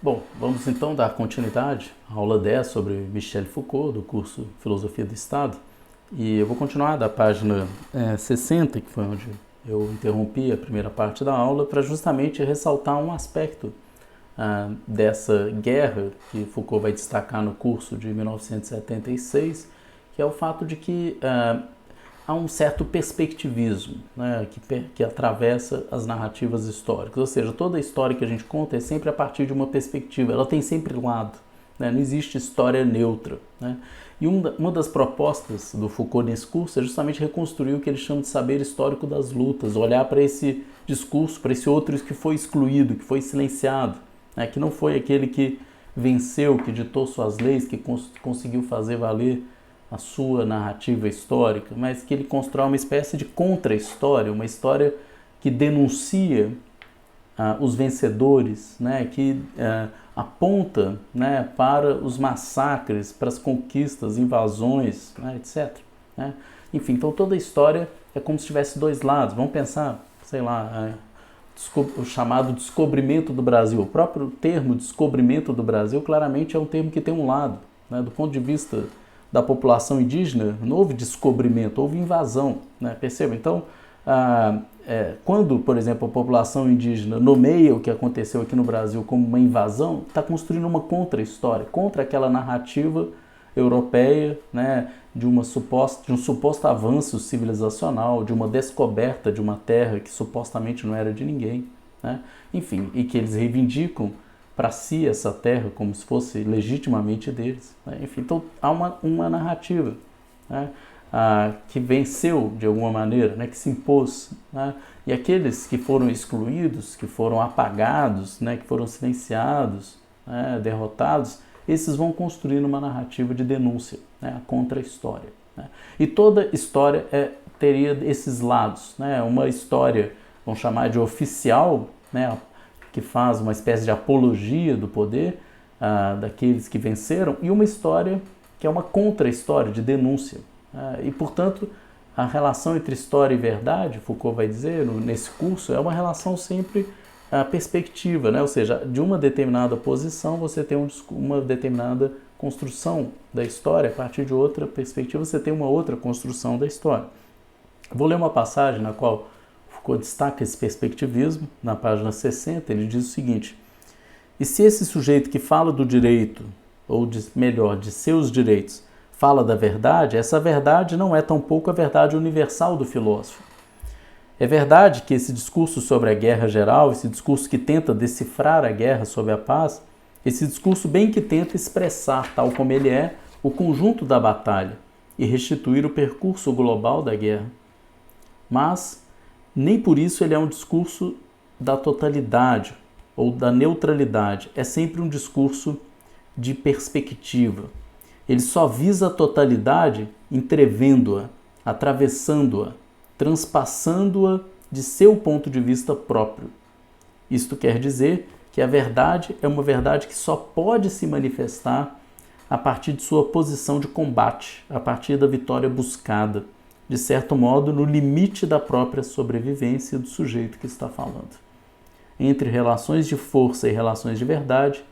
Bom, vamos então dar continuidade à aula 10 sobre Michel Foucault, do curso Filosofia do Estado. E eu vou continuar da página 60, que foi onde eu interrompi a primeira parte da aula, para justamente ressaltar um aspecto dessa guerra que Foucault vai destacar no curso de 1976, que é o fato de que há um certo perspectivismo, né, que atravessa as narrativas históricas. Ou seja, toda a história que a gente conta é sempre a partir de uma perspectiva, ela tem sempre lado, né, não existe história neutra. Né? E uma das propostas do Foucault nesse curso é justamente reconstruir o que ele chama de saber histórico das lutas, olhar para esse discurso, para esse outro que foi excluído, que foi silenciado, né, que não foi aquele que venceu, que ditou suas leis, que conseguiu fazer valer a sua narrativa histórica, mas que ele constrói uma espécie de contra-história, uma história que denuncia os vencedores, né, que aponta, né, para os massacres, para as conquistas, invasões, né, etc. Né? Enfim, então toda a história é como se tivesse dois lados. Vamos pensar, sei lá, o chamado descobrimento do Brasil. O próprio termo descobrimento do Brasil claramente é um termo que tem um lado, né, do ponto de vista da população indígena, não houve descobrimento, houve invasão, né? Perceba? Então, quando, por exemplo, a população indígena nomeia o que aconteceu aqui no Brasil como uma invasão, está construindo uma contra-história, contra aquela narrativa europeia, né, de um suposto avanço civilizacional, de uma descoberta de uma terra que supostamente não era de ninguém. Né? Enfim, e que eles reivindicam para si essa terra como se fosse legitimamente deles. Né? Enfim, então há uma narrativa, né, que venceu de alguma maneira, né, que se impôs. Né? E aqueles que foram excluídos, que foram apagados, né, que foram silenciados, né, derrotados, esses vão construindo uma narrativa de denúncia, né, a contra-história. Né? E toda história teria esses lados. Né? Uma história, vamos chamar de oficial, né, que faz uma espécie de apologia do poder daqueles que venceram, e uma história que é uma contra-história, de denúncia. E, portanto, a relação entre história e verdade, Foucault vai dizer nesse curso, é uma relação sempre perspectiva, né? Ou seja, de uma determinada posição você tem uma determinada construção da história, a partir de outra perspectiva você tem uma outra construção da história. Vou ler uma passagem na qual Foucault destaca esse perspectivismo, na página 60, ele diz o seguinte: e se esse sujeito que fala do direito, ou melhor, de seus direitos, fala da verdade, essa verdade não é tampouco a verdade universal do filósofo. É verdade que esse discurso sobre a guerra geral, esse discurso que tenta decifrar a guerra sobre a paz, esse discurso bem que tenta expressar, tal como ele é, o conjunto da batalha e restituir o percurso global da guerra. Mas nem por isso ele é um discurso da totalidade ou da neutralidade. É sempre um discurso de perspectiva. Ele só visa a totalidade entrevendo-a, atravessando-a, transpassando-a de seu ponto de vista próprio. Isto quer dizer que a verdade é uma verdade que só pode se manifestar a partir de sua posição de combate, a partir da vitória buscada, de certo modo, no limite da própria sobrevivência do sujeito que está falando. Entre relações de força e relações de verdade,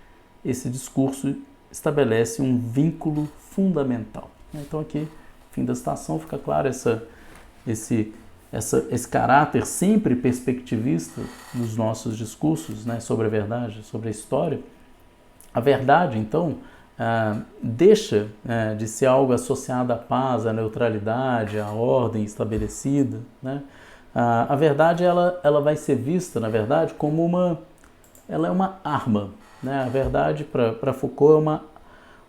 esse discurso estabelece um vínculo fundamental. Então aqui, fim da citação, fica claro esse caráter sempre perspectivista dos nossos discursos, né, sobre a verdade, sobre a história. A verdade, então, deixa de ser algo associado à paz, à neutralidade, à ordem estabelecida. Né? A verdade ela vai ser vista, na verdade, como ela é uma arma. Né? A verdade, para Foucault, é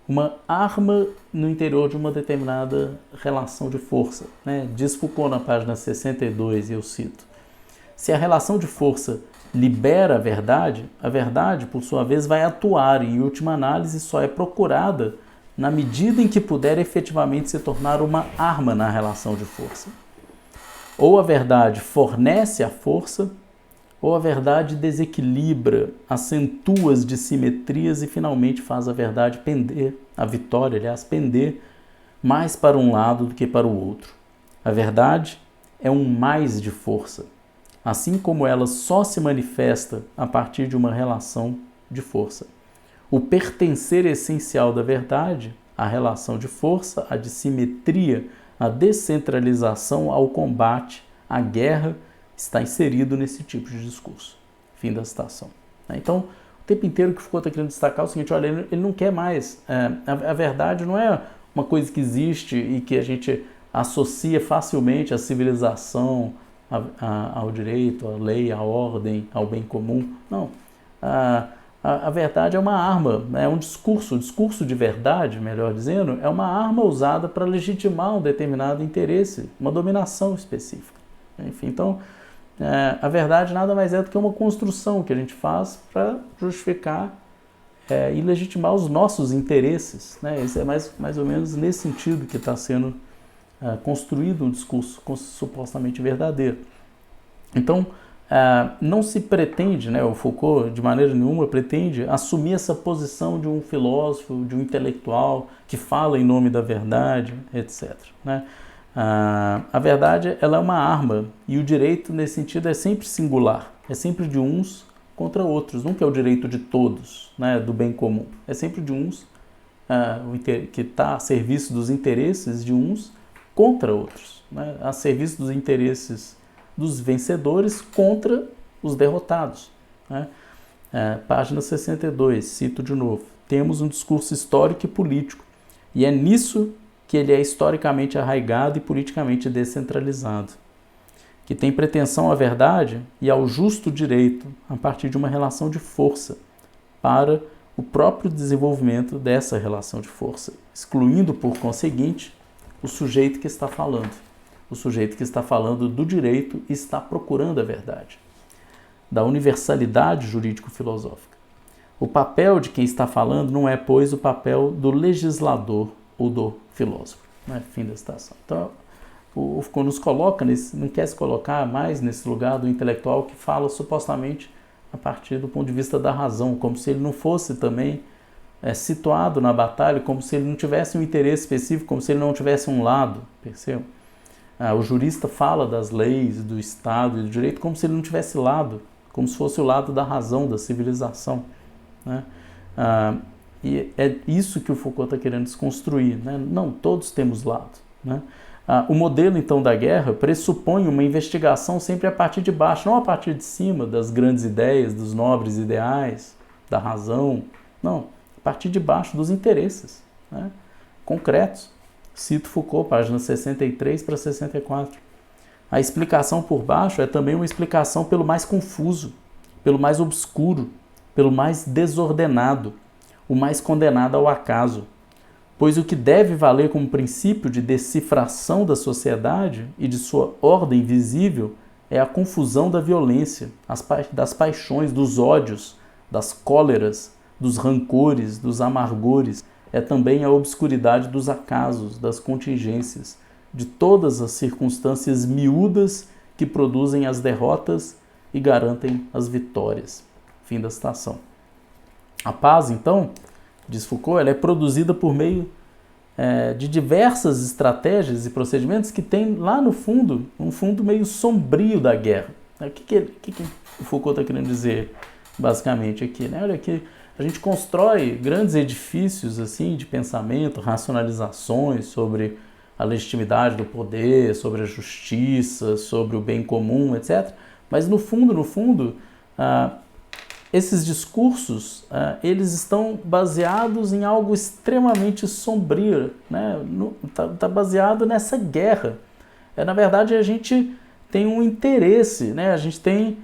uma arma no interior de uma determinada relação de força. Né? Diz Foucault na página 62, e eu cito: se a relação de força libera a verdade, por sua vez, vai atuar e, em última análise, só é procurada na medida em que puder efetivamente se tornar uma arma na relação de força. Ou a verdade fornece a força, ou a verdade desequilibra, acentua as dissimetrias e finalmente faz a verdade pender, a vitória, aliás, pender mais para um lado do que para o outro. A verdade é um mais de força, assim como ela só se manifesta a partir de uma relação de força. o pertencer essencial da verdade, a relação de força, a dissimetria, a descentralização ao combate, a guerra, está inserido nesse tipo de discurso. Fim da citação. Então, o tempo inteiro que Foucault está querendo destacar é o seguinte, olha, ele não quer mais. A verdade não é uma coisa que existe e que a gente associa facilmente à civilização, ao direito, à lei, à ordem, ao bem comum. Não. A verdade é uma arma, é um discurso. O discurso de verdade, melhor dizendo, é uma arma usada para legitimar um determinado interesse, uma dominação específica. Enfim, então, a verdade nada mais é do que uma construção que a gente faz para justificar e legitimar os nossos interesses. Né? Esse é mais ou menos nesse sentido que está sendo construído um discurso supostamente verdadeiro. Então, não se pretende, né, o Foucault de maneira nenhuma pretende assumir essa posição de um filósofo, de um intelectual que fala em nome da verdade, etc. Né? A verdade ela é uma arma e o direito nesse sentido é sempre singular, é sempre de uns contra outros, nunca é o direito de todos, né, do bem comum, é sempre de uns que está a serviço dos interesses de uns contra outros, né, a serviço dos interesses dos vencedores contra os derrotados. Né? Página 62, cito de novo. Temos um discurso histórico e político, e é nisso que ele é historicamente arraigado e politicamente descentralizado, que tem pretensão à verdade e ao justo direito a partir de uma relação de força para o próprio desenvolvimento dessa relação de força, excluindo, por conseguinte, o sujeito que está falando. O sujeito que está falando do direito e está procurando a verdade, da universalidade jurídico-filosófica. O papel de quem está falando não é, pois, o papel do legislador ou do filósofo. Né? Fim da citação. Então, o Foucault nos coloca, não quer se colocar mais nesse lugar do intelectual que fala supostamente a partir do ponto de vista da razão, como se ele não fosse também situado na batalha, como se ele não tivesse um interesse específico, como se ele não tivesse um lado, percebam? O jurista fala das leis, do Estado e do direito como se ele não tivesse lado, como se fosse o lado da razão, da civilização. Né? E é isso que o Foucault está querendo desconstruir. Né? Não, todos temos lado. Né? O modelo, então, da guerra pressupõe uma investigação sempre a partir de baixo, não a partir de cima das grandes ideias, dos nobres ideais, da razão. Não, a partir de baixo dos interesses, né? Concretos. Cito Foucault, páginas 63 para 64. A explicação por baixo é também uma explicação pelo mais confuso, pelo mais obscuro, pelo mais desordenado, o mais condenado ao acaso. Pois o que deve valer como princípio de decifração da sociedade e de sua ordem visível é a confusão da violência, das paixões, dos ódios, das cóleras, dos rancores, dos amargores. É também a obscuridade dos acasos, das contingências, de todas as circunstâncias miúdas que produzem as derrotas e garantem as vitórias. Fim da citação. A paz, então, diz Foucault, ela é produzida por meio de diversas estratégias e procedimentos que tem lá no fundo, um fundo meio sombrio da guerra. O que o Foucault está querendo dizer basicamente aqui? Né? Olha aqui, a gente constrói grandes edifícios assim, de pensamento, racionalizações sobre a legitimidade do poder, sobre a justiça, sobre o bem comum, etc. Mas no fundo, esses discursos, eles estão baseados em algo extremamente sombrio, né? Tá baseado nessa guerra. Na verdade, a gente tem um interesse, né? A gente tem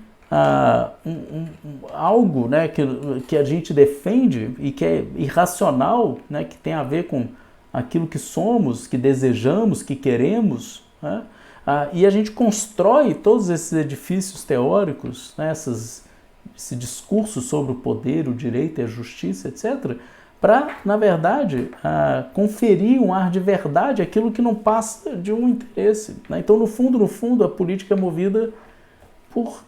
algo, né, que a gente defende e que é irracional, né, que tem a ver com aquilo que somos, que desejamos, que queremos, né? E a gente constrói todos esses edifícios teóricos, né, esse discurso sobre o poder, o direito e a justiça, etc., para, na verdade, conferir um ar de verdade àquilo que não passa de um interesse. Né? Então, no fundo, a política é movida por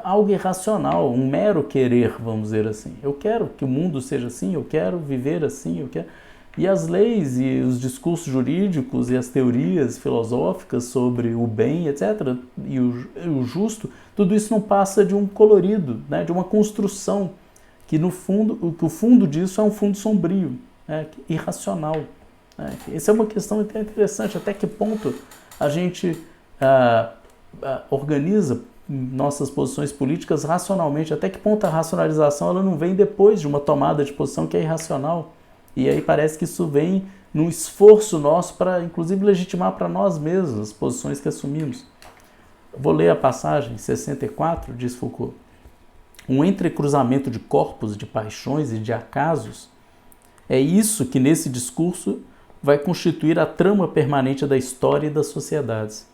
algo irracional, um mero querer, vamos dizer assim. Eu quero que o mundo seja assim, eu quero viver assim, eu quero... E as leis e os discursos jurídicos e as teorias filosóficas sobre o bem, etc., e o justo, tudo isso não passa de um colorido, né, de uma construção que no fundo, o fundo disso é um fundo sombrio, irracional. Essa é uma questão interessante, até que ponto a gente organiza nossas posições políticas racionalmente, até que ponto a racionalização ela não vem depois de uma tomada de posição que é irracional. E aí parece que isso vem num esforço nosso para, inclusive, legitimar para nós mesmos as posições que assumimos. Vou ler a passagem 64, diz Foucault. Um entrecruzamento de corpos, de paixões e de acasos é isso que nesse discurso vai constituir a trama permanente da história e das sociedades.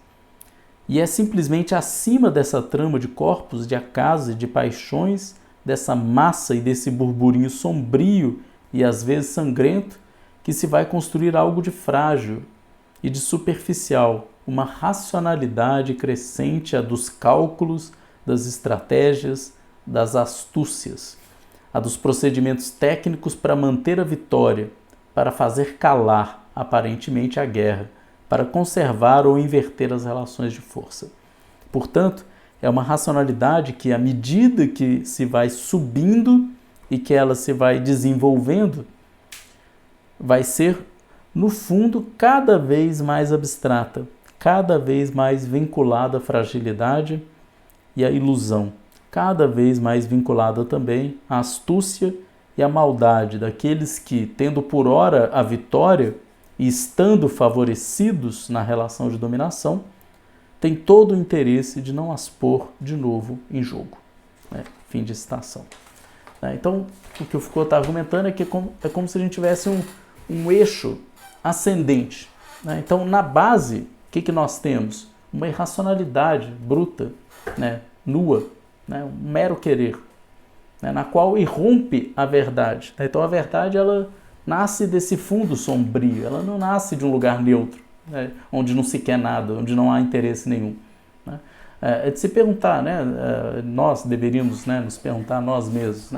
E é simplesmente acima dessa trama de corpos, de acasos e de paixões, dessa massa e desse burburinho sombrio e às vezes sangrento, que se vai construir algo de frágil e de superficial, uma racionalidade crescente a dos cálculos, das estratégias, das astúcias, a dos procedimentos técnicos para manter a vitória, para fazer calar, aparentemente, a guerra, para conservar ou inverter as relações de força. Portanto, é uma racionalidade que, à medida que se vai subindo e que ela se vai desenvolvendo, vai ser, no fundo, cada vez mais abstrata, cada vez mais vinculada à fragilidade e à ilusão, cada vez mais vinculada também à astúcia e à maldade daqueles que, tendo por ora a vitória e estando favorecidos na relação de dominação, têm todo o interesse de não as pôr de novo em jogo. Fim de citação. Então, o que o Foucault está argumentando é que é como se a gente tivesse um eixo ascendente. Então, na base, o que nós temos? Uma irracionalidade bruta, nua, um mero querer, na qual irrompe a verdade. Então, a verdade ela nasce desse fundo sombrio, ela não nasce de um lugar neutro, onde não se quer nada, onde não há interesse nenhum. É de se perguntar, nós deveríamos nos perguntar nós mesmos,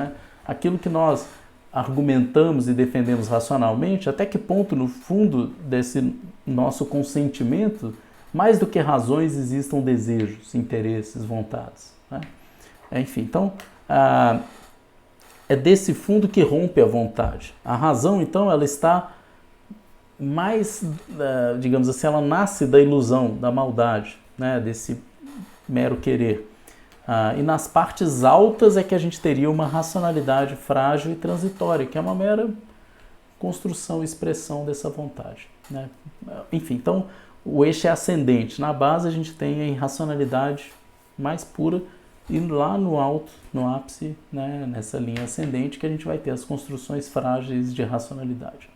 aquilo que nós argumentamos e defendemos racionalmente, até que ponto no fundo desse nosso consentimento, mais do que razões, existam desejos, interesses, vontades. Enfim, então, é desse fundo que rompe a vontade. A razão, então, ela está mais, digamos assim, ela nasce da ilusão, da maldade, desse mero querer. E nas partes altas é que a gente teria uma racionalidade frágil e transitória, que é uma mera construção e expressão dessa vontade. Enfim, então, o eixo é ascendente. Na base a gente tem a irracionalidade mais pura e lá no alto, no ápice, nessa linha ascendente, que a gente vai ter as construções frágeis de racionalidade.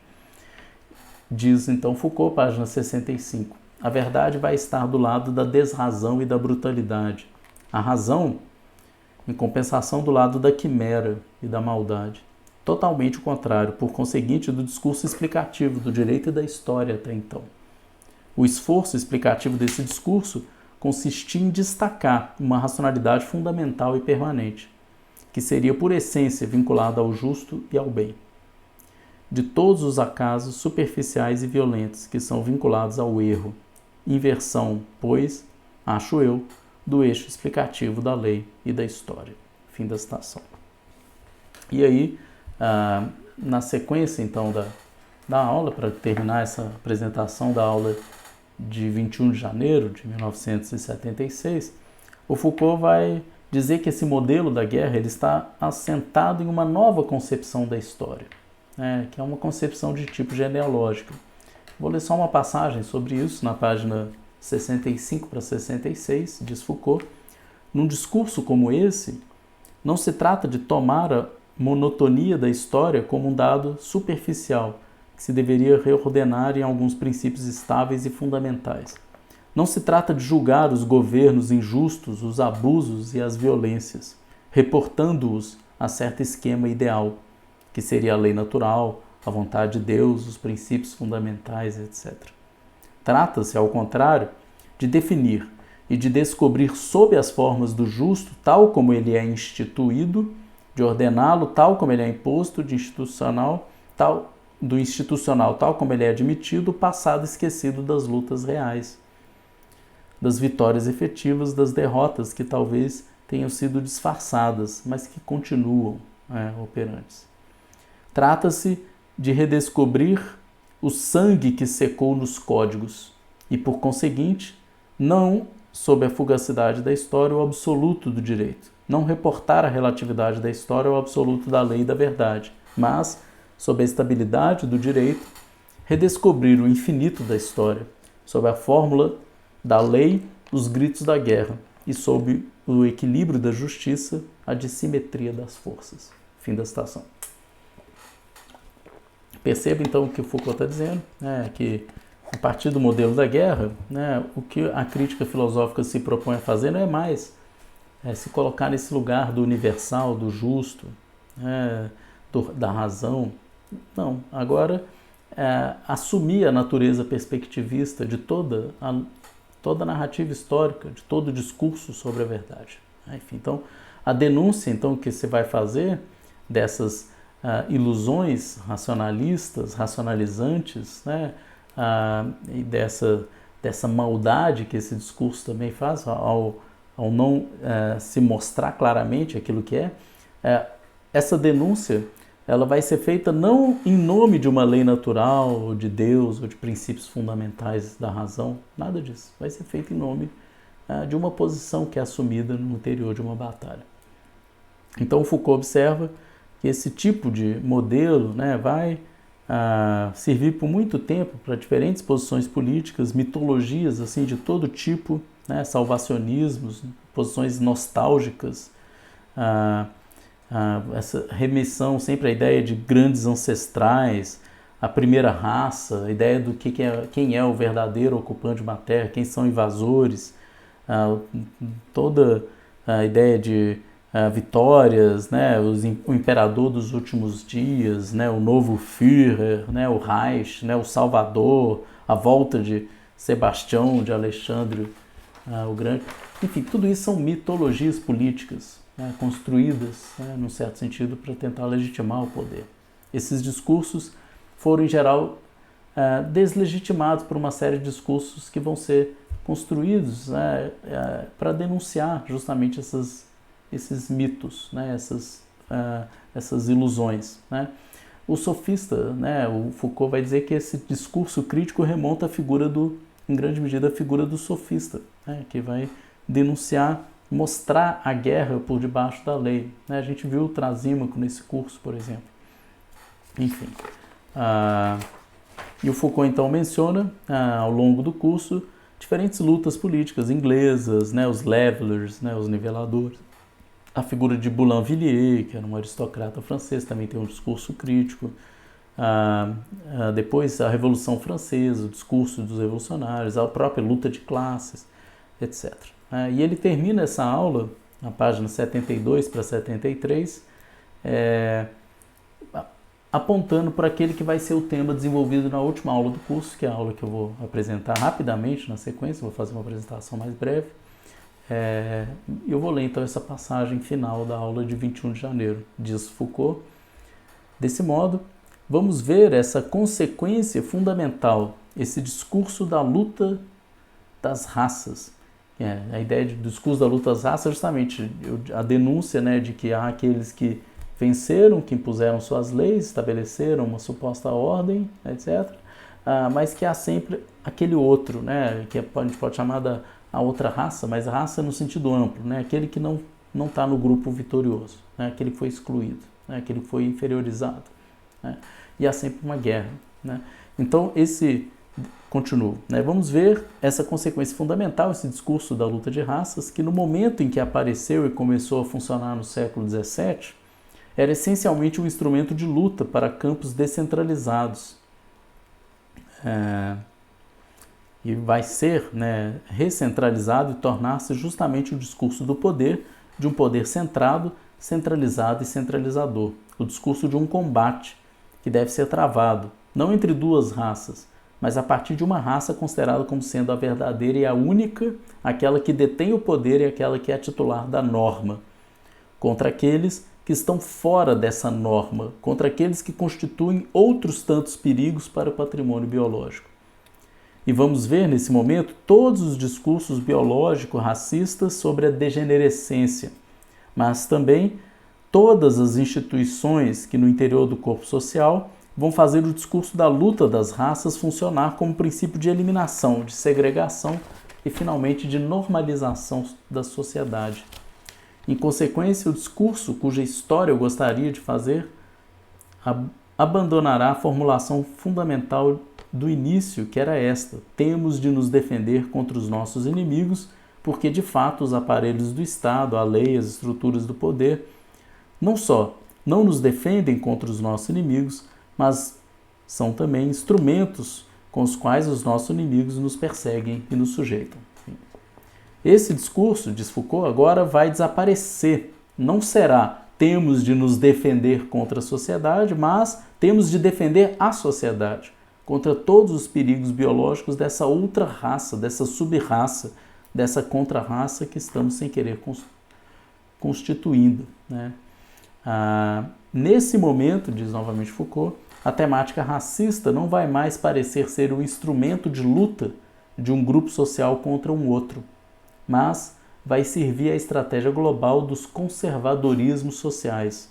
Diz então Foucault, página 65. A verdade vai estar do lado da desrazão e da brutalidade. A razão, em compensação, do lado da quimera e da maldade. Totalmente o contrário, por conseguinte, do discurso explicativo, do direito e da história até então. O esforço explicativo desse discurso consistia em destacar uma racionalidade fundamental e permanente, que seria por essência vinculada ao justo e ao bem. De todos os acasos superficiais e violentos que são vinculados ao erro, inversão, pois, acho eu, do eixo explicativo da lei e da história. Fim da citação. E aí, na sequência, então, da aula, para terminar essa apresentação da aula de 21 de janeiro de 1976, o Foucault vai dizer que esse modelo da guerra ele está assentado em uma nova concepção da história, que é uma concepção de tipo genealógico. Vou ler só uma passagem sobre isso na página 65 para 66, diz Foucault. Num discurso como esse, não se trata de tomar a monotonia da história como um dado superficial, que se deveria reordenar em alguns princípios estáveis e fundamentais. Não se trata de julgar os governos injustos, os abusos e as violências, reportando-os a certo esquema ideal, que seria a lei natural, a vontade de Deus, os princípios fundamentais, etc. Trata-se, ao contrário, de definir e de descobrir sob as formas do justo, tal como ele é instituído, de ordená-lo tal como ele é imposto, do institucional tal como ele é admitido, o passado esquecido das lutas reais, das vitórias efetivas, das derrotas que talvez tenham sido disfarçadas, mas que continuam, operantes. Trata-se de redescobrir o sangue que secou nos códigos e, por conseguinte, não sob a fugacidade da história o absoluto do direito, não reportar a relatividade da história o absoluto da lei e da verdade, mas, sob a estabilidade do direito, redescobrir o infinito da história, sob a fórmula da lei, os gritos da guerra, e sob o equilíbrio da justiça, a dissimetria das forças. Fim da citação. Perceba então o que Foucault está dizendo, que a partir do modelo da guerra, o que a crítica filosófica se propõe a fazer não é mais se colocar nesse lugar do universal, do justo, da razão. Não, agora assumir a natureza perspectivista de toda a narrativa histórica, de todo o discurso sobre a verdade. Enfim, então, a denúncia que se vai fazer dessas ilusões racionalistas, racionalizantes, e dessa maldade que esse discurso também faz, ao não se mostrar claramente aquilo que essa denúncia ela vai ser feita não em nome de uma lei natural, ou de Deus, ou de princípios fundamentais da razão, nada disso. Vai ser feita em nome de uma posição que é assumida no interior de uma batalha. Então Foucault observa que esse tipo de modelo vai servir por muito tempo para diferentes posições políticas, mitologias assim de todo tipo, salvacionismos, posições nostálgicas, essa remissão sempre à ideia de grandes ancestrais, a primeira raça, a ideia do quem é o verdadeiro ocupante de uma terra, quem são invasores, toda a ideia de vitórias, o imperador dos últimos dias, o novo Führer, o Reich, o Salvador, a volta de Sebastião, de Alexandre o Grande. Enfim, tudo isso são mitologias políticas construídas, num certo sentido, para tentar legitimar o poder. Esses discursos foram, em geral, deslegitimados por uma série de discursos que vão ser construídos para denunciar justamente esses mitos, essas ilusões. O sofista, o Foucault vai dizer que esse discurso crítico remonta à figura em grande medida, a figura do sofista, que vai denunciar, mostrar a guerra por debaixo da lei. A gente viu o Trasímaco nesse curso, por exemplo. Enfim. E o Foucault, então, menciona, ao longo do curso, diferentes lutas políticas inglesas, os levelers, os niveladores. A figura de Boulainvilliers, que era um aristocrata francês, também tem um discurso crítico. Depois, a Revolução Francesa, o discurso dos revolucionários, a própria luta de classes, etc. E ele termina essa aula, na página 72 para 73, apontando para aquele que vai ser o tema desenvolvido na última aula do curso, que é a aula que eu vou apresentar rapidamente na sequência, vou fazer uma apresentação mais breve. Eu vou ler então essa passagem final da aula de 21 de janeiro, diz Foucault. Desse modo, vamos ver essa consequência fundamental, esse discurso da luta das raças. A ideia do discurso da luta das raças é justamente a denúncia de que há aqueles que venceram, que impuseram suas leis, estabeleceram uma suposta ordem, etc. Mas que há sempre aquele outro, que a gente pode chamar a outra raça, mas raça no sentido amplo, aquele que não está no grupo vitorioso, aquele que foi excluído, aquele que foi inferiorizado. E há sempre uma guerra. Então, continuo. Vamos ver essa consequência fundamental, esse discurso da luta de raças, que no momento em que apareceu e começou a funcionar no século XVII, era essencialmente um instrumento de luta para campos descentralizados. E vai ser recentralizado e tornar-se justamente o discurso do poder, de um poder centrado, centralizado e centralizador. O discurso de um combate que deve ser travado, não entre duas raças, mas a partir de uma raça considerada como sendo a verdadeira e a única, aquela que detém o poder e aquela que é a titular da norma, contra aqueles que estão fora dessa norma, contra aqueles que constituem outros tantos perigos para o patrimônio biológico. E vamos ver, nesse momento, todos os discursos biológico-racistas sobre a degenerescência, mas também todas as instituições que no interior do corpo social vão fazer o discurso da luta das raças funcionar como princípio de eliminação, de segregação e, finalmente, de normalização da sociedade. Em consequência, o discurso cuja história eu gostaria de fazer abandonará a formulação fundamental do início, que era esta: temos de nos defender contra os nossos inimigos, porque, de fato, os aparelhos do Estado, a lei, as estruturas do poder, não só não nos defendem contra os nossos inimigos, mas são também instrumentos com os quais os nossos inimigos nos perseguem e nos sujeitam. Esse discurso, diz Foucault, agora vai desaparecer. Não será temos de nos defender contra a sociedade, mas temos de defender a sociedade contra todos os perigos biológicos dessa outra raça, dessa sub-raça, dessa contra-raça que estamos sem querer constituindo, né? Nesse momento, diz novamente Foucault, a temática racista não vai mais parecer ser um instrumento de luta de um grupo social contra um outro, mas vai servir à estratégia global dos conservadorismos sociais.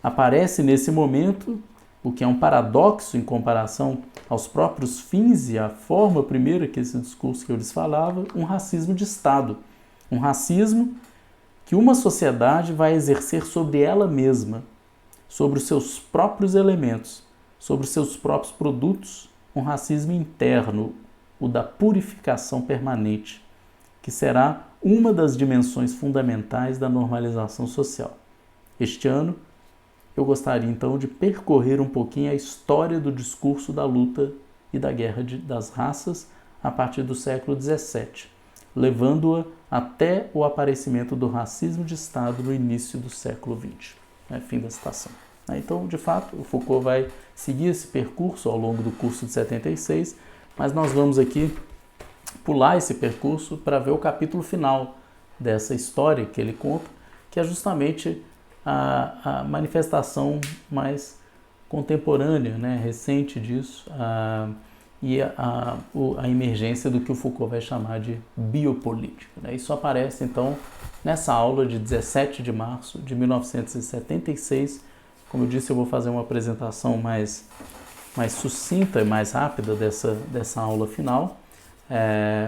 Aparece nesse momento, o que é um paradoxo em comparação aos próprios fins e à forma primeira que esse discurso que eu lhes falava, um racismo de Estado. Um racismo que uma sociedade vai exercer sobre ela mesma, sobre os seus próprios elementos, sobre os seus próprios produtos, um racismo interno, o da purificação permanente, que será uma das dimensões fundamentais da normalização social. Este ano, eu gostaria então de percorrer um pouquinho a história do discurso da luta e da guerra das raças a partir do século XVII, levando-a até o aparecimento do racismo de Estado no início do século XX. Fim da citação. Então, de fato, o Foucault vai seguir esse percurso ao longo do curso de 76, mas nós vamos aqui pular esse percurso para ver o capítulo final dessa história que ele conta, que é justamente a manifestação mais contemporânea, né, recente disso, e a emergência do que o Foucault vai chamar de biopolítica. Isso aparece, então, nessa aula de 17 de março de 1976. Como eu disse, eu vou fazer uma apresentação mais sucinta e mais rápida dessa aula final.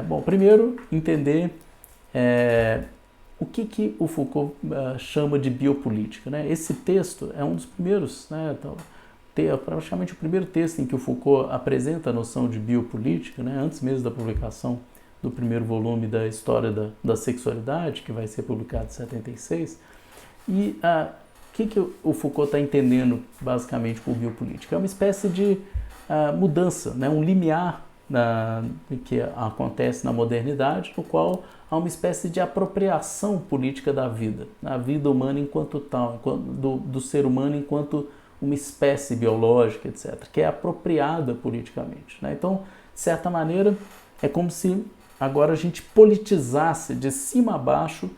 Bom, primeiro, entender o que o Foucault chama de biopolítica, né? Esse texto é um dos primeiros, né, praticamente o primeiro texto em que o Foucault apresenta a noção de biopolítica, né, antes mesmo da publicação do primeiro volume da História da Sexualidade, que vai ser publicado em 76. E o que o Foucault está entendendo basicamente por biopolítica? É uma espécie de mudança, né, um limiar que acontece na modernidade, no qual há uma espécie de apropriação política da vida, a vida humana enquanto tal, do ser humano enquanto uma espécie biológica, etc., que é apropriada politicamente, né? Então, de certa maneira, é como se agora a gente politizasse de cima a baixo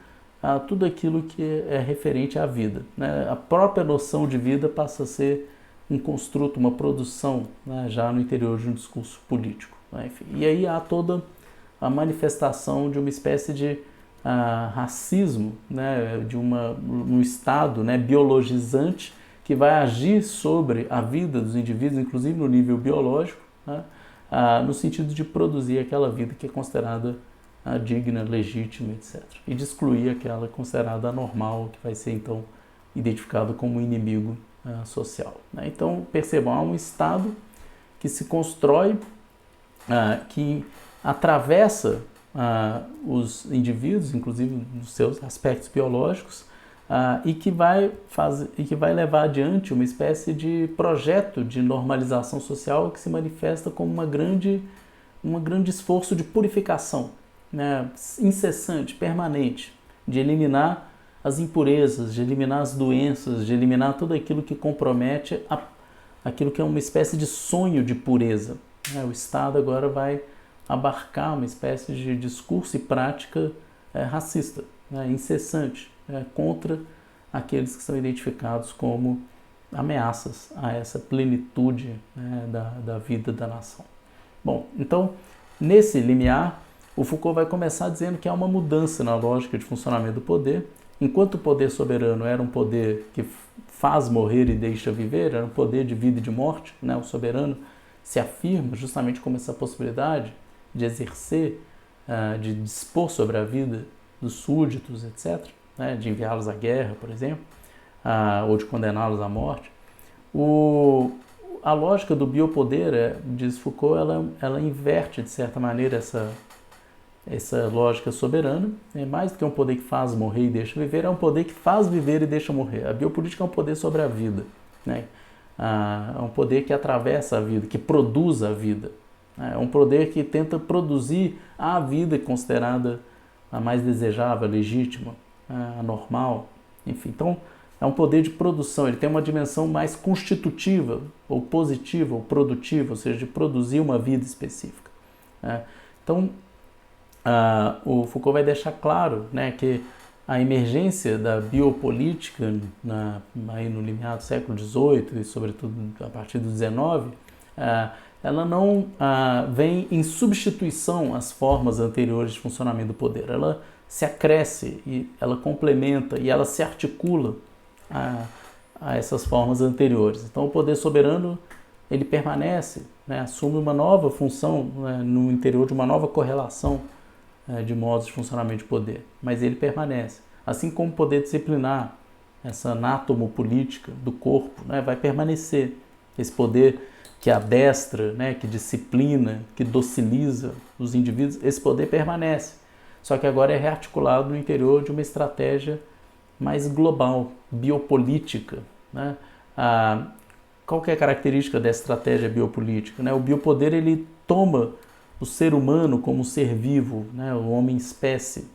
tudo aquilo que é referente à vida, né? A própria noção de vida passa a ser um construto, uma produção, né, já no interior de um discurso político, né? Enfim, e aí há toda a manifestação de uma espécie de racismo, né, de um estado, né, biologizante que vai agir sobre a vida dos indivíduos, inclusive no nível biológico, né, no sentido de produzir aquela vida que é considerada digna, legítima, etc. E de excluir aquela considerada anormal, que vai ser então identificado como inimigo social, né? Então, percebam, há um estado que se constrói, que atravessa os indivíduos, inclusive nos seus aspectos biológicos, e que vai levar adiante uma espécie de projeto de normalização social que se manifesta como um grande esforço de purificação, né, incessante, permanente, de eliminar as impurezas, de eliminar as doenças, de eliminar tudo aquilo que compromete aquilo que é uma espécie de sonho de pureza, né? O Estado agora vai abarcar uma espécie de discurso e prática racista, né, incessante, contra aqueles que são identificados como ameaças a essa plenitude, né, da vida da nação. Bom, então, nesse limiar, o Foucault vai começar dizendo que há uma mudança na lógica de funcionamento do poder, enquanto o poder soberano era um poder que faz morrer e deixa viver, era um poder de vida e de morte, né? O soberano se afirma justamente como essa possibilidade de exercer, de dispor sobre a vida dos súditos, etc., né? De enviá-los à guerra, por exemplo, ou de condená-los à morte. A lógica do biopoder, diz Foucault, ela inverte, de certa maneira, essa lógica soberana. É mais do que um poder que faz morrer e deixa viver, é um poder que faz viver e deixa morrer. A biopolítica é um poder sobre a vida, né? É um poder que atravessa a vida, que produz a vida. É um poder que tenta produzir a vida considerada a mais desejável, a legítima, a normal, enfim. Então, é um poder de produção, ele tem uma dimensão mais constitutiva, ou positiva, ou produtiva, ou seja, de produzir uma vida específica. Então, o Foucault vai deixar claro, né, que a emergência da biopolítica aí no limiar do século XVIII e sobretudo a partir do XIX, ela não vem em substituição às formas anteriores de funcionamento do poder. Ela se acresce, e ela complementa e ela se articula a essas formas anteriores. Então o poder soberano ele permanece, né, assume uma nova função, né, no interior de uma nova correlação de modos de funcionamento de poder, mas ele permanece. Assim como o poder disciplinar, essa anátomo-política do corpo, né, vai permanecer. Esse poder que adestra, né, que disciplina, que dociliza os indivíduos, esse poder permanece. Só que agora é rearticulado no interior de uma estratégia mais global, biopolítica, né? Qual que é a característica dessa estratégia biopolítica, né? O biopoder ele toma o ser humano como ser vivo, né? O homem-espécie.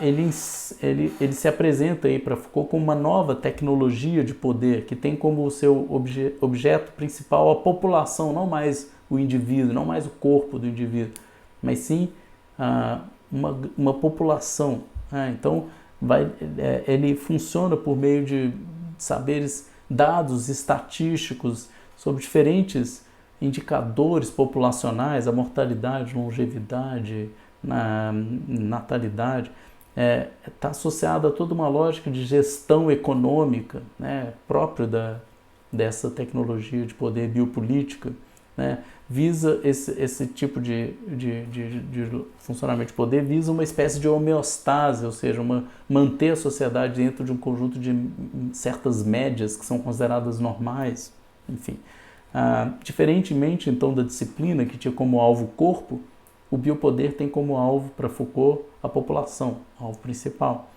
Ele se apresenta aí para Foucault como uma nova tecnologia de poder que tem como seu objeto principal a população, não mais o indivíduo, não mais o corpo do indivíduo, mas sim uma população. Então, ele funciona por meio de saberes, dados estatísticos sobre diferentes indicadores populacionais, a mortalidade, longevidade, natalidade, está associada a toda uma lógica de gestão econômica, né, própria dessa tecnologia de poder biopolítica, né, visa esse tipo de funcionamento de poder, visa uma espécie de homeostase, ou seja, manter a sociedade dentro de um conjunto de certas médias que são consideradas normais, enfim. Diferentemente, então, da disciplina, que tinha como alvo o corpo, o biopoder tem como alvo, para Foucault, a população, alvo principal.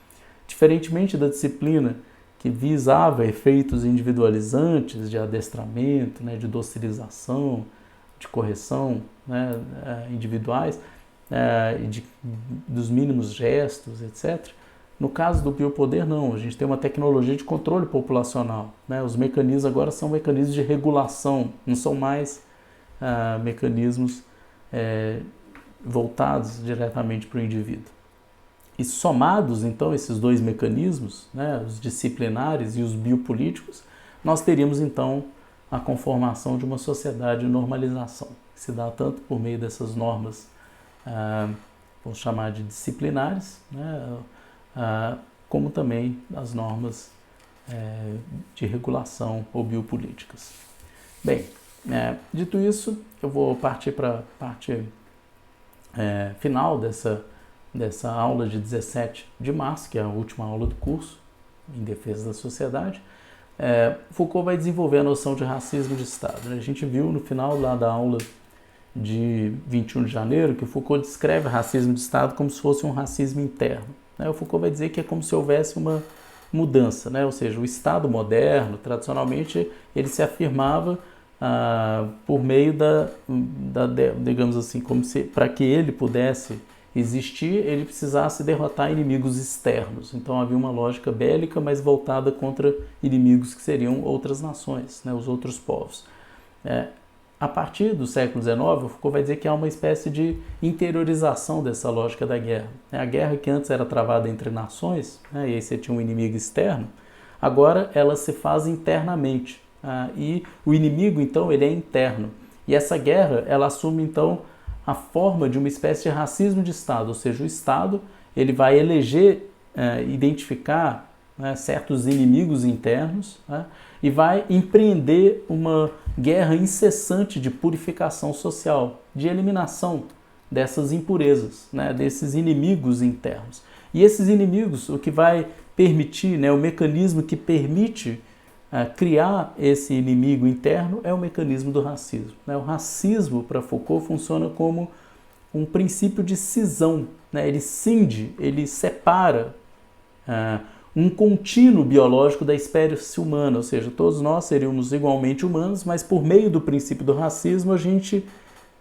Diferentemente da disciplina, que visava efeitos individualizantes de adestramento, né, de docilização, de correção, né, individuais, dos mínimos gestos, etc. No caso do biopoder, não. A gente tem uma tecnologia de controle populacional, né? Os mecanismos agora são mecanismos de regulação, não são mais mecanismos voltados diretamente para o indivíduo. E somados, então, esses dois mecanismos, né, os disciplinares e os biopolíticos, nós teríamos, então, a conformação de uma sociedade de normalização, que se dá tanto por meio dessas normas, vamos chamar de disciplinares, né, como também as normas de regulação ou biopolíticas. Bem, dito isso, eu vou partir para a parte final dessa aula de 17 de março, que é a última aula do curso, em defesa da sociedade. Foucault vai desenvolver a noção de racismo de Estado. A gente viu no final lá da aula de 21 de janeiro que Foucault descreve racismo de Estado como se fosse um racismo interno. O Foucault vai dizer que é como se houvesse uma mudança, né? Ou seja, o Estado moderno, tradicionalmente, ele se afirmava por meio digamos assim, como se para que ele pudesse existir, ele precisasse derrotar inimigos externos. Então havia uma lógica bélica, mas voltada contra inimigos que seriam outras nações, né, os outros povos. A partir do século XIX, o Foucault vai dizer que há uma espécie de interiorização dessa lógica da guerra. A guerra que antes era travada entre nações, né, e aí você tinha um inimigo externo, agora ela se faz internamente. E o inimigo, então, ele é interno. E essa guerra, ela assume, então, a forma de uma espécie de racismo de Estado, ou seja, o Estado ele vai eleger identificar, né, certos inimigos internos, né, e vai empreender uma guerra incessante de purificação social, de eliminação dessas impurezas, né, desses inimigos internos. E esses inimigos, o que vai permitir, né, o mecanismo que permite criar esse inimigo interno é o mecanismo do racismo. Né? O racismo, para Foucault, funciona como um princípio de cisão. Né? Ele cinde, ele separa um contínuo biológico da espécie humana, ou seja, todos nós seríamos igualmente humanos, mas por meio do princípio do racismo a gente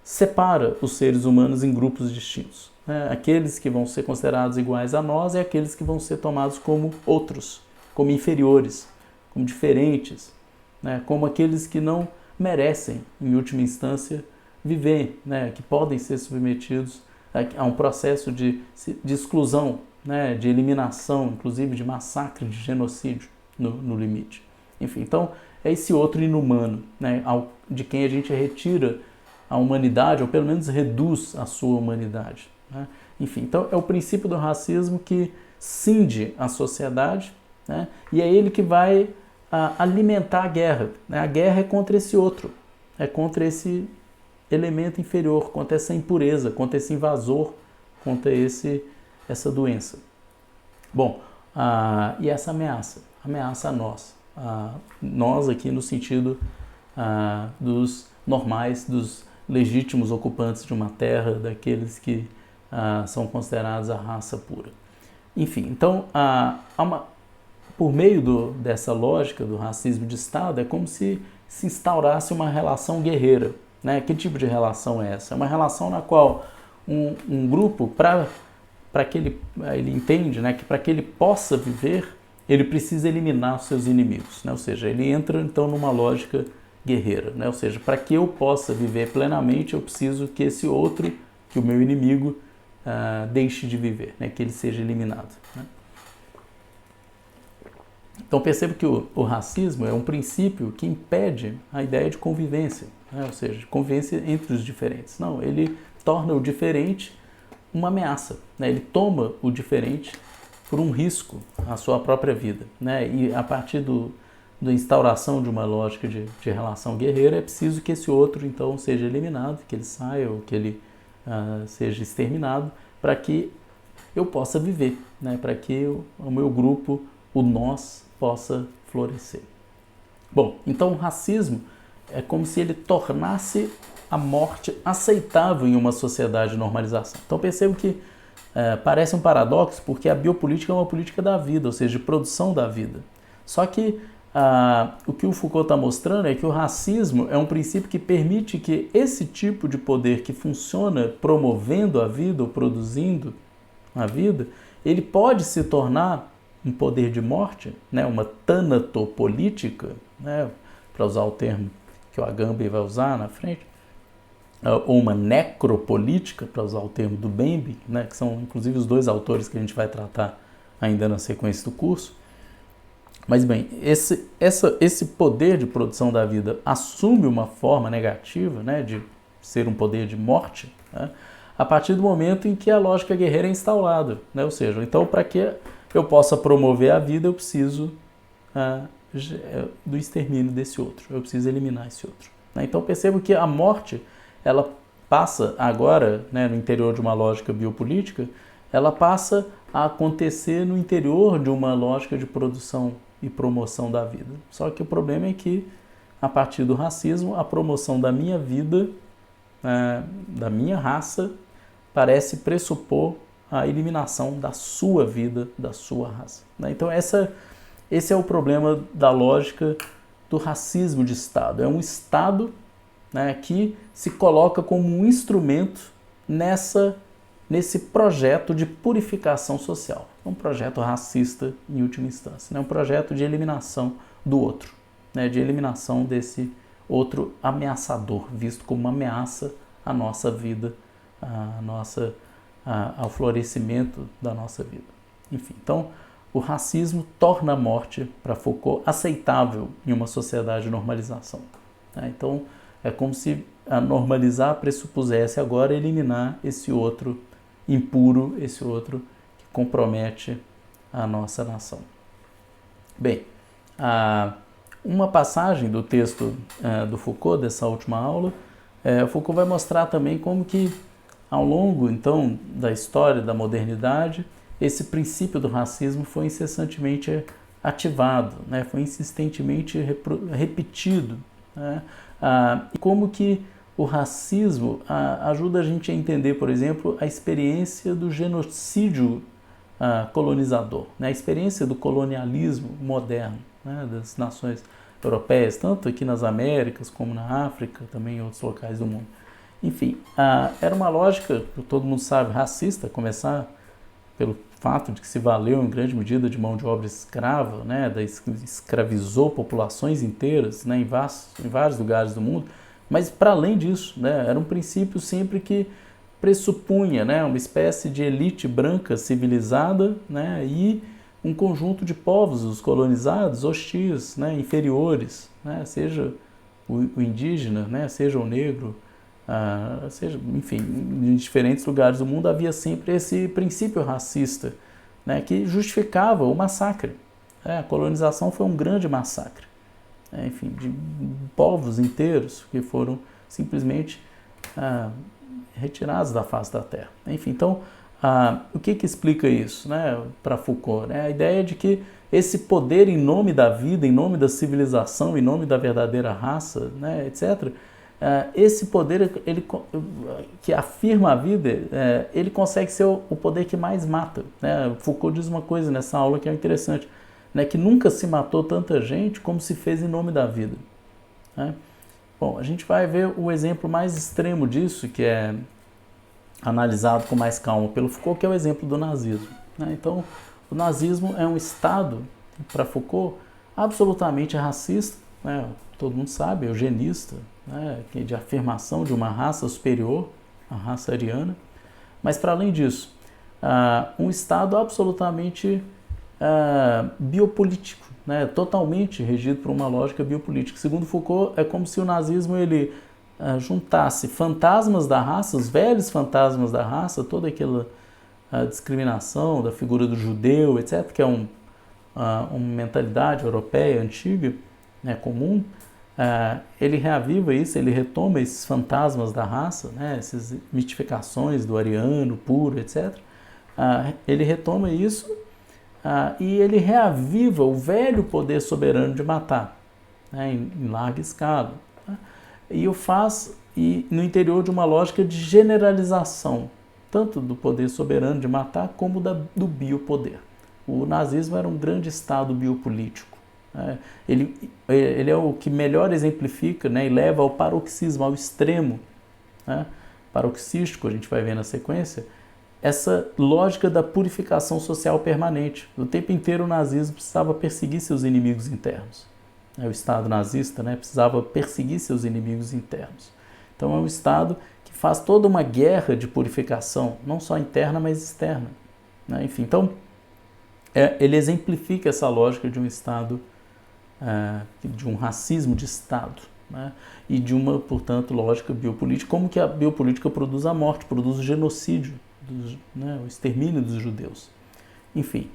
separa os seres humanos em grupos distintos. Né? Aqueles que vão ser considerados iguais a nós e aqueles que vão ser tomados como outros, como inferiores, como diferentes, né? Como aqueles que não merecem, em última instância, viver, né? Que podem ser submetidos a um processo de exclusão, né? De eliminação, inclusive de massacre, de genocídio no limite. Enfim, então é esse outro inumano, né? De quem a gente retira a humanidade, ou pelo menos reduz a sua humanidade. Né? Enfim, então é o princípio do racismo que cinde a sociedade, né? E é ele que vai alimentar a guerra. Né? A guerra é contra esse outro, é contra esse elemento inferior, contra essa impureza, contra esse invasor, contra essa doença. Bom, e essa ameaça a nós. Nós aqui no sentido dos normais, dos legítimos ocupantes de uma terra, daqueles que são considerados a raça pura. Enfim, então, por meio dessa lógica do racismo de Estado, é como se instaurasse uma relação guerreira. Né? Que tipo de relação é essa? É uma relação na qual um grupo, para que ele entende, né, que para que ele possa viver, ele precisa eliminar os seus inimigos. Né? Ou seja, ele entra então numa lógica guerreira. Né? Ou seja, para que eu possa viver plenamente, eu preciso que esse outro, que o meu inimigo, deixe de viver, né? Que ele seja eliminado. Né? Então perceba que o racismo é um princípio que impede a ideia de convivência, né? Ou seja, de convivência entre os diferentes. Não, ele torna o diferente uma ameaça, né? Ele toma o diferente por um risco à sua própria vida. Né? E a partir da instauração de uma lógica de relação guerreira, é preciso que esse outro então seja eliminado, que ele saia ou que ele seja exterminado, para que eu possa viver, né? Para que o meu grupo, o nós, possa florescer. Bom, então o racismo é como se ele tornasse a morte aceitável em uma sociedade de normalização. Então percebo que parece um paradoxo, porque a biopolítica é uma política da vida, ou seja, de produção da vida. Só que o que o Foucault está mostrando é que o racismo é um princípio que permite que esse tipo de poder que funciona promovendo a vida ou produzindo a vida, ele pode se tornar um poder de morte, né, uma tanatopolítica, né, para usar o termo que o Agamben vai usar na frente, ou uma necropolítica, para usar o termo do Bembe, né, que são inclusive os dois autores que a gente vai tratar ainda na sequência do curso. Mas bem, esse poder de produção da vida assume uma forma negativa, né, de ser um poder de morte, né, a partir do momento em que a lógica guerreira é instaurada. Né, ou seja, então para que eu possa promover a vida, eu preciso do extermínio desse outro, eu preciso eliminar esse outro. Né? Então percebo que a morte, ela passa agora, né, no interior de uma lógica biopolítica, ela passa a acontecer no interior de uma lógica de produção e promoção da vida. Só que o problema é que, a partir do racismo, a promoção da minha vida, da minha raça, parece pressupor a eliminação da sua vida, da sua raça. Então esse é o problema da lógica do racismo de Estado. É um Estado, né, que se coloca como um instrumento nesse projeto de purificação social. É um projeto racista em última instância, né? Um projeto de eliminação do outro, né? De eliminação desse outro ameaçador, visto como uma ameaça à nossa vida, ao florescimento da nossa vida. Enfim, então o racismo torna a morte, para Foucault, aceitável em uma sociedade de normalização. Né? Então é como se a normalizar pressupusesse agora eliminar esse outro impuro, esse outro que compromete a nossa nação. Bem, uma passagem do texto do Foucault, dessa última aula, Foucault vai mostrar também como que, ao longo, então, da história da modernidade, esse princípio do racismo foi incessantemente ativado, né? Foi insistentemente repetido, né? E como que o racismo ajuda a gente a entender, por exemplo, a experiência do genocídio colonizador, né? A experiência do colonialismo moderno, né? Das nações europeias, tanto aqui nas Américas como na África, também em outros locais do mundo. Enfim, era uma lógica, todo mundo sabe, racista, começar pelo fato de que se valeu em grande medida de mão de obra escrava, né, escravizou populações inteiras, né, em vários lugares do mundo, mas para além disso, né, era um princípio sempre que pressupunha, né, uma espécie de elite branca civilizada, né, e um conjunto de povos, os colonizados, hostis, né, inferiores, né, seja o indígena, né, seja o negro, seja, enfim, em diferentes lugares do mundo havia sempre esse princípio racista, né, que justificava o massacre. A colonização foi um grande massacre, enfim, de povos inteiros que foram simplesmente retirados da face da terra. Enfim, então, o que explica isso, né, para Foucault? Né? A ideia de que esse poder em nome da vida, em nome da civilização, em nome da verdadeira raça, né, etc., esse poder que afirma a vida, ele consegue ser o poder que mais mata. Né? Foucault diz uma coisa nessa aula que é interessante, né? Que nunca se matou tanta gente como se fez em nome da vida. Né? Bom, a gente vai ver o exemplo mais extremo disso, que é analisado com mais calma pelo Foucault, que é o exemplo do nazismo. Né? Então, o nazismo é um Estado, para Foucault, absolutamente racista, né? Todo mundo sabe, eugenista, né? De afirmação de uma raça superior, a raça ariana. Mas, para além disso, um Estado absolutamente biopolítico, né? Totalmente regido por uma lógica biopolítica. Segundo Foucault, é como se o nazismo ele juntasse fantasmas da raça, os velhos fantasmas da raça, toda aquela discriminação da figura do judeu, etc., que é uma mentalidade europeia antiga, né, comum. Ele reaviva isso, ele retoma esses fantasmas da raça, né, essas mitificações do ariano puro, etc. Ele retoma isso e ele reaviva o velho poder soberano de matar, né, em larga escala. Né, e o faz no interior de uma lógica de generalização, tanto do poder soberano de matar como do biopoder. O nazismo era um grande estado biopolítico. Ele é o que melhor exemplifica, né, e leva ao paroxismo, ao extremo, né, paroxístico, a gente vai ver na sequência, essa lógica da purificação social permanente. O tempo inteiro o nazismo precisava perseguir seus inimigos internos. O Estado nazista, né, precisava perseguir seus inimigos internos. Então é um Estado que faz toda uma guerra de purificação, não só interna, mas externa. Né? Enfim, então ele exemplifica essa lógica de um Estado, de um racismo de Estado, né? E de uma, portanto, lógica biopolítica, como que a biopolítica produz a morte, produz o genocídio, né? O extermínio dos judeus. Enfim,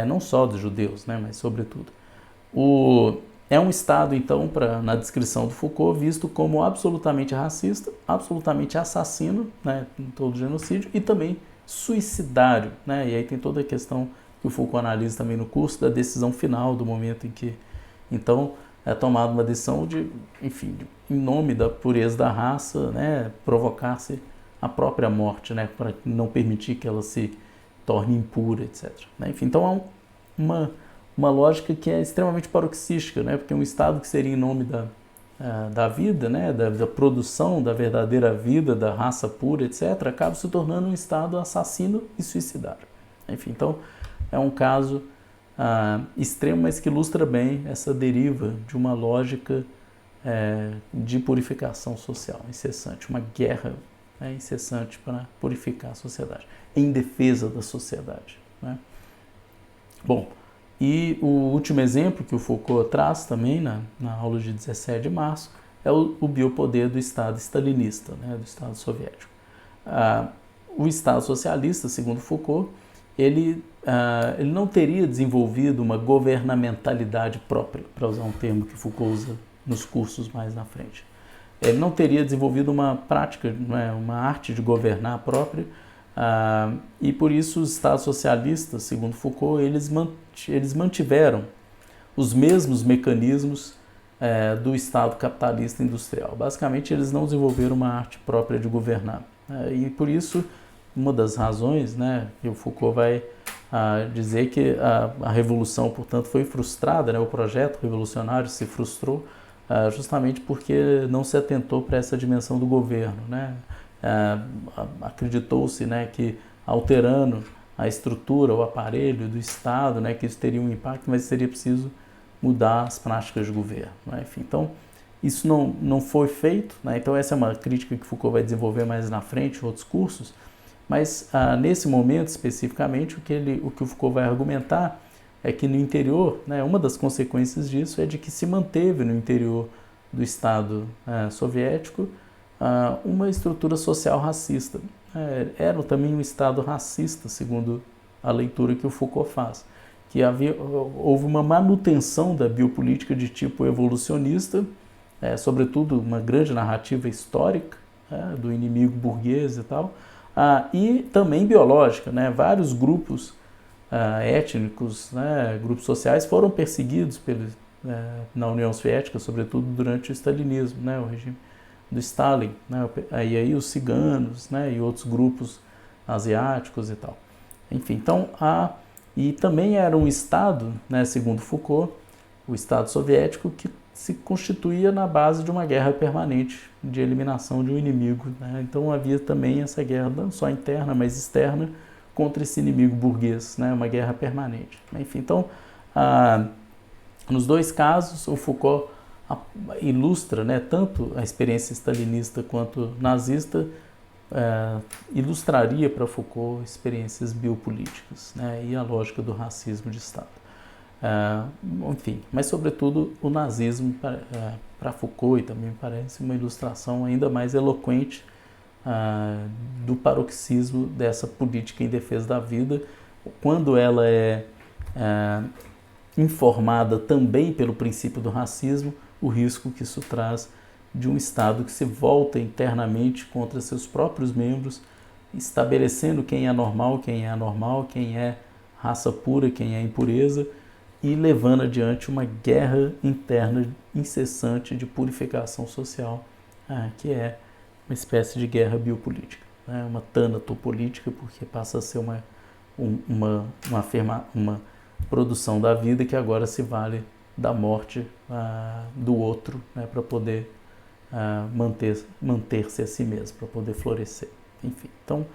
não só dos judeus, né? Mas sobretudo. É um Estado, então, na descrição do Foucault, visto como absolutamente racista, absolutamente assassino, né? Em todo genocídio, e também suicidário, né? E aí tem toda a questão que o Foucault analisa também no curso da decisão final, do momento em que, então, é tomada uma decisão enfim, em nome da pureza da raça, né? Provocar-se a própria morte, né? Para não permitir que ela se torne impura, etc. Né? Enfim, então há uma lógica que é extremamente paroxística, né? Porque um Estado que seria em nome da vida, né, da produção da verdadeira vida, da raça pura, etc., acaba se tornando um Estado assassino e suicidário. Enfim, então é um caso extremo, mas que ilustra bem essa deriva de uma lógica de purificação social incessante, uma guerra incessante para purificar a sociedade, em defesa da sociedade. Né? Bom, e o último exemplo que o Foucault traz também na aula de 17 de março é o biopoder do Estado stalinista, né, do Estado soviético. O Estado socialista, segundo Foucault, ele não teria desenvolvido uma governamentalidade própria, para usar um termo que Foucault usa nos cursos mais na frente. Ele não teria desenvolvido uma prática, uma arte de governar própria, e por isso os Estados socialistas, segundo Foucault, eles mantiveram os mesmos mecanismos do Estado capitalista industrial. Basicamente, eles não desenvolveram uma arte própria de governar. E por isso, uma das razões, que o Foucault vai dizer que a revolução, portanto, foi frustrada, o projeto revolucionário se frustrou, justamente porque não se atentou para essa dimensão do governo. Acreditou-se que alterando a estrutura, o aparelho do Estado, que isso teria um impacto, mas seria preciso mudar as práticas de governo. Enfim, então, isso não foi feito. Então, essa é uma crítica que Foucault vai desenvolver mais na frente, em outros cursos, mas nesse momento, especificamente, o que o Foucault vai argumentar é que no interior, uma das consequências disso é de que se manteve no interior do Estado soviético uma estrutura social racista. Era também um Estado racista, segundo a leitura que o Foucault faz, que houve uma manutenção da biopolítica de tipo evolucionista, sobretudo uma grande narrativa histórica do inimigo burguês e tal, e também biológica. Vários grupos étnicos, grupos sociais foram perseguidos na União Soviética, sobretudo durante o stalinismo, o regime do Stalin, e aí os ciganos, e outros grupos asiáticos e tal. Enfim, então, e também era um Estado, segundo Foucault, o Estado soviético, que se constituía na base de uma guerra permanente de eliminação de um inimigo. Então havia também essa guerra, não só interna, mas externa, contra esse inimigo burguês, uma guerra permanente. Enfim, então, nos dois casos, o Foucault ilustra tanto a experiência stalinista quanto nazista, ilustraria para Foucault experiências biopolíticas e a lógica do racismo de Estado. Enfim, mas sobretudo o nazismo para Foucault, e também me parece uma ilustração ainda mais eloquente do paroxismo dessa política em defesa da vida, quando ela é informada também pelo princípio do racismo, o risco que isso traz de um Estado que se volta internamente contra seus próprios membros, estabelecendo quem é normal, quem é anormal, quem é raça pura, quem é impureza, e levando adiante uma guerra interna incessante de purificação social, que é uma espécie de guerra biopolítica, uma tanatopolítica, porque passa a ser uma produção da vida que agora se vale da morte do outro, para poder manter-se a si mesmo, para poder florescer. Enfim, então,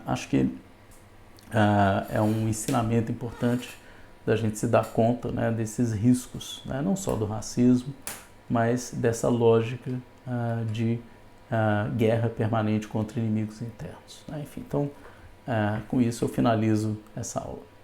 acho que é um ensinamento importante da gente se dar conta desses riscos, não só do racismo, mas dessa lógica de guerra permanente contra inimigos internos. Enfim, então, com isso eu finalizo essa aula.